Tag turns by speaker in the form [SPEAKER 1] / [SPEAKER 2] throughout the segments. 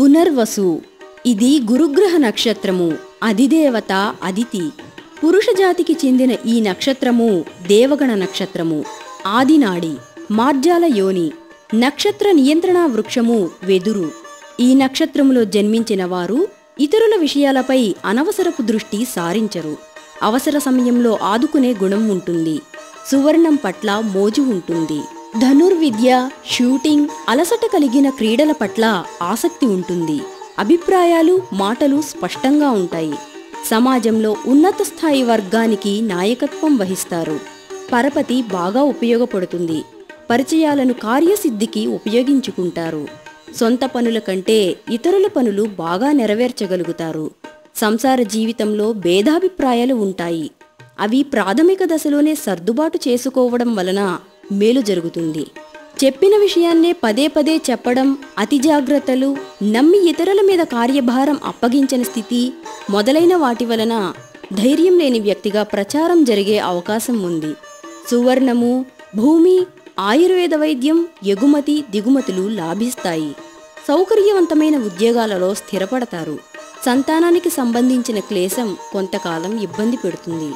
[SPEAKER 1] పునర్వసు ఇది గురుగ్రహ నక్షత్రము. అధిదేవత అదితి. పురుష జాతికి చెందిన ఈ నక్షత్రము దేవగణ నక్షత్రము. ఆదినాడి మార్జాల యోని. నక్షత్ర నియంత్రణ వృక్షము వెదురు. ఈ నక్షత్రములో జన్మించిన వారు ఇతరుల విషయాలపై అనవసరపు దృష్టి సారించరు. అవసర సమయంలో ఆదుకునే గుణం ఉంటుంది. సువర్ణం పట్ల మోజు ఉంటుంది. ధనుర్విద్య, షూటింగ్, అలసట కలిగిన క్రీడల పట్ల ఆసక్తి ఉంటుంది. అభిప్రాయాలు, మాటలు స్పష్టంగా ఉంటాయి. సమాజంలో ఉన్నత స్థాయి వర్గానికి నాయకత్వం వహిస్తారు. పరపతి బాగా ఉపయోగపడుతుంది. పరిచయాలను కార్యసిద్ధికి ఉపయోగించుకుంటారు. సొంత పనుల కంటే ఇతరుల పనులు బాగా నెరవేర్చగలుగుతారు. సంసార జీవితంలో భేదాభిప్రాయాలు ఉంటాయి. అవి ప్రాథమిక దశలోనే సర్దుబాటు చేసుకోవడం వలన మేలు జరుగుతుంది. చెప్పిన విషయాన్నే పదే పదే చెప్పడం, అతి జాగ్రత్తలు, నమ్మి ఇతరుల మీద కార్యభారం అప్పగించని స్థితి మొదలైన వాటి వలన ధైర్యం లేని వ్యక్తిగా ప్రచారం జరిగే అవకాశం ఉంది. సువర్ణము, భూమి, ఆయుర్వేద వైద్యం, ఎగుమతి దిగుమతులు లాభిస్తాయి. సౌకర్యవంతమైన ఉద్యోగాలలో స్థిరపడతారు. సంతానానికి సంబంధించిన క్లేశం కొంతకాలం ఇబ్బంది పెడుతుంది.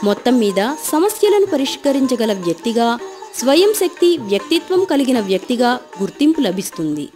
[SPEAKER 1] మొత్తం మీద సమస్యలను పరిష్కరించగల వ్యక్తిగా, స్వయం శక్తి, వ్యక్తిత్వం కలిగిన వ్యక్తిగా గుర్తింపు లభిస్తుంది.